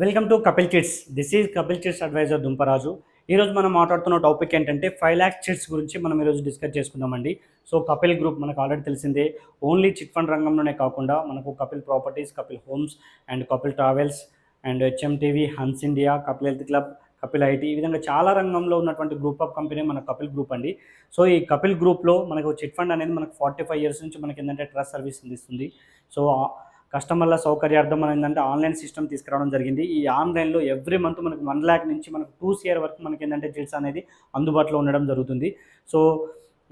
Welcome to Kapil chits. This is Kapil chits advisor Dumparaju. ఈరోజు మనం మాట్లాడుతున్న టాపిక్ ఏంటంటే 5 lakhs చిట్స్ గురించి మనం ఈరోజు డిస్కస్ చేసుకుందామండి. సో కపిల్ గ్రూప్ మనకు ఆల్రెడీ తెలిసిందే. ఓన్లీ చిట్ ఫండ్ రంగంలోనే కాకుండా మనకు Kapil properties, Kapil homes and Kapil travels and HMTV, Hans India, Kapil health club, Kapil IT, ఈ విధంగా చాలా రంగంలో ఉన్నటువంటి గ్రూప్ ఆఫ్ కంపెనీ మన కపిల్ గ్రూప్ అండి. సో ఈ కపిల్ గ్రూప్లో మనకు చిట్ ఫండ్ అనేది మనకు 45 years నుంచి మనకి ఏంటంటే ట్రస్ట్ సర్వీస్ అందిస్తుంది. సో కస్టమర్ల సౌకర్యార్థం మనం ఏంటంటే ఆన్లైన్ సిస్టమ్ తీసుకురావడం జరిగింది. ఈ ఆన్లైన్లో ఎవ్రీ మంత్ మనకు 1 lakh నుంచి మనకు 2 CR వరకు మనకి ఏంటంటే చిట్స్ అనేది అందుబాటులో ఉండడం జరుగుతుంది. సో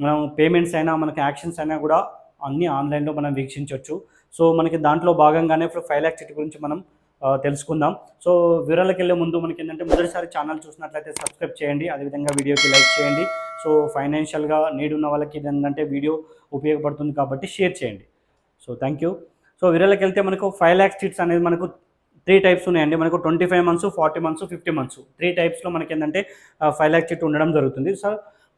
మనం పేమెంట్స్ అయినా మనకి యాక్షన్స్ అయినా కూడా అన్నీ ఆన్లైన్లో మనం వీక్షించవచ్చు. సో మనకి దాంట్లో భాగంగానే ఇప్పుడు 5 lakh చిట్ గురించి మనం తెలుసుకుందాం. సో వివరాలకు వెళ్ళే ముందు మనకి ఏంటంటే మొదటిసారి ఛానల్ చూసినట్లయితే సబ్స్క్రైబ్ చేయండి, అదేవిధంగా వీడియోకి లైక్ చేయండి. సో ఫైనాన్షియల్గా నీడ్ ఉన్న వాళ్ళకి ఏంటంటే వీడియో ఉపయోగపడుతుంది కాబట్టి షేర్ చేయండి. So thank you. సో వివరాలకు వెళ్తే మనకు 5 lakhs చిట్స్ అనేది మనకు 3 types ఉన్నాయండి. మనకు 25 months, 40 months, 50 months 3 typesలో మనకి ఏంటంటే 5 lakh చిట్ ఉండడం జరుగుతుంది. సో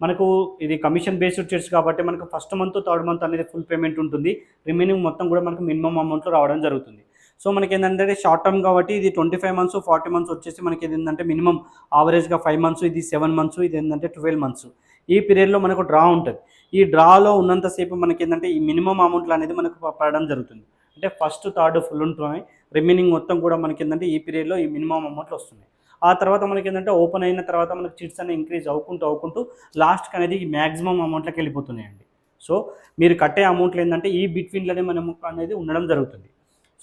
మనకు ఇది కమిషన్ బేస్డ్ చిట్స్ కాబట్టి మనకు ఫస్ట్ మంత్, థర్డ్ మంత్ అనేది ఫుల్ పేమెంట్ ఉంటుంది. రిమైనింగ్ మొత్తం కూడా మనకు మినిమం అమౌంట్లో రావడం జరుగుతుంది. సో మనకి ఏంటంటే షార్ట్ టర్మ్ కాబట్టి ఇది 25 months, 40 months వచ్చేసి మనకి ఏంటంటే మినిమం ఆవరేజ్గా 5 months, ఇది 7 months, ఇది ఏంటంటే 12 months. ఈ పీరియడ్లో మనకు డ్రా ఉంటుంది. ఈ డ్రాలో ఉన్నంతసేపు మనకి ఏంటంటే ఈ మినిమం అమౌంట్లు అనేది మనకు పడడం జరుగుతుంది. అంటే ఫస్ట్, థర్డ్ ఫుల్ ఉంటున్నాయి, రిమైనింగ్ మొత్తం కూడా మనకి ఏంటంటే ఈ పీరియడ్లో ఈ మినిమం అమౌంట్లు వస్తున్నాయి. ఆ తర్వాత మనకి ఏంటంటే ఓపెన్ అయిన తర్వాత మనకి చిట్స్ అనేవి ఇంక్రీజ్ అవ్వుకుంటూ లాస్ట్కి అనేది ఈ మ్యాక్సిమం అమౌంట్లోకి వెళ్ళిపోతున్నాయండి. సో మీరు కట్టే అమౌంట్లు ఏంటంటే ఈ బిట్వీన్లోనే మనము అనేది ఉండడం జరుగుతుంది.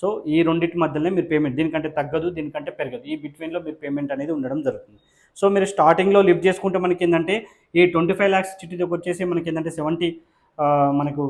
సో ఈ రెండింటి మధ్యలోనే మీరు పేమెంట్, దీనికంటే తగ్గదు, దీనికంటే పెరగదు, ఈ బిట్వీన్లో మీరు పేమెంట్ అనేది ఉండడం జరుగుతుంది. సో మీరు స్టార్టింగ్లో లిఫ్ట్ చేసుకుంటే మనకి ఏంటంటే ఈ 25 lakhs చిట్టికి వచ్చేసి మనకి ఏంటంటే మనకు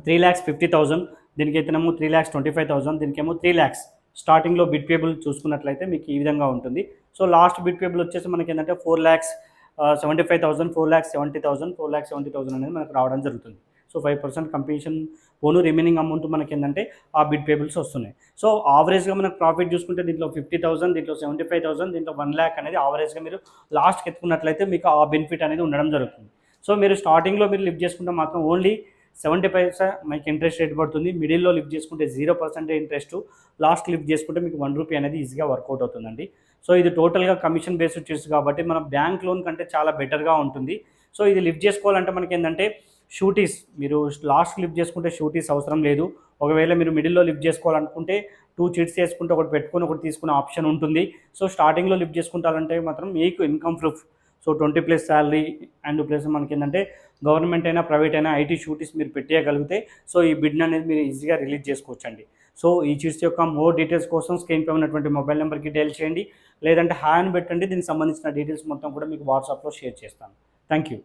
3,50,000, దీనికైతేనేమో 3,25,000, దీనికేమో 3 lakhs. స్టార్టింగ్లో బిట్ పేబుల్ చూసుకున్నట్లయితే మీకు ఈ విధంగా ఉంటుంది. సో లాస్ట్ బిట్ పేబుల్ వచ్చేసి మనకి ఏంటంటే 4,75,000, 4,70,000, 4,70,000 అనేది మనకు రావడం జరుగుతుంది. సో 5% కంపెన్షన్ పోను, రిమైనింగ్ అమౌంట్ మనకి ఏంటంటే ఆ బిట్ పేబుల్స్ వస్తున్నాయి. సో ఆవరేజ్గా మనకు ప్రాఫిట్ చూసుకుంటే దీంట్లో 50,000, దీంట్లో 75,000, దీంట్లో 1 lakh అనేది ఆవరేజ్గా మీరు లాస్ట్కి ఎత్తుకున్నట్లయితే మీకు ఆ బెనిఫిట్ అనేది ఉండడం జరుగుతుంది. సో మీరు స్టార్టింగ్లో మీరు లిఫ్ట్ చేసుకుంటే మాత్రం ఓన్లీ 70 paisa మీకు ఇంట్రెస్ట్ రేట్ పడుతుంది. మిడిల్లో లిఫ్ట్ చేసుకుంటే 0% ఇంట్రెస్ట్, లాస్ట్ లిఫ్ట్ చేసుకుంటే మీకు 1 రూపీ అనేది ఈజీగా వర్కౌట్ అవుతుందండి. సో ఇది టోటల్గా కమిషన్ బేస్డ్ చిట్స్ కాబట్టి మన బ్యాంక్ లోన్ కంటే చాలా బెటర్గా ఉంటుంది. సో ఇది లిఫ్ట్ చేసుకోవాలంటే మనకి ఏంటంటే షూటీస్, మీరు లాస్ట్ లిఫ్ట్ చేసుకుంటే షూటీస్ అవసరం లేదు. ఒకవేళ మీరు మిడిల్లో లిఫ్ట్ చేసుకోవాలనుకుంటే 2 చిట్స్ చేసుకుంటే ఒకటి పెట్టుకొని ఒకటి తీసుకునే ఆప్షన్ ఉంటుంది. సో స్టార్టింగ్లో లిఫ్ట్ చేసుకుంటారంటే మాత్రం మీకు income proof, so 20+ salary and plus మనకి ఏంటంటే గవర్నమెంట్ అయినా ప్రైవేట్ అయినా ఐటీ షూటీస్ మీరు పెట్టేయగలిగితే సో ఈ బిడ్ అనేది మీరు ఈజీగా రిలీజ్ చేసుకోవచ్చండి. సో ఈ చిట్స్ యొక్క మోర్ డీటెయిల్స్ కోసం స్క్రీన్పై ఉన్నటువంటి మొబైల్ నెంబర్కి డైల్ చేయండి, లేదంటే హాయ్ అని పెట్టండి. దీనికి సంబంధించిన డీటెయిల్స్ మొత్తం కూడా మీకు వాట్సాప్లో షేర్ చేస్తాను. Thank you.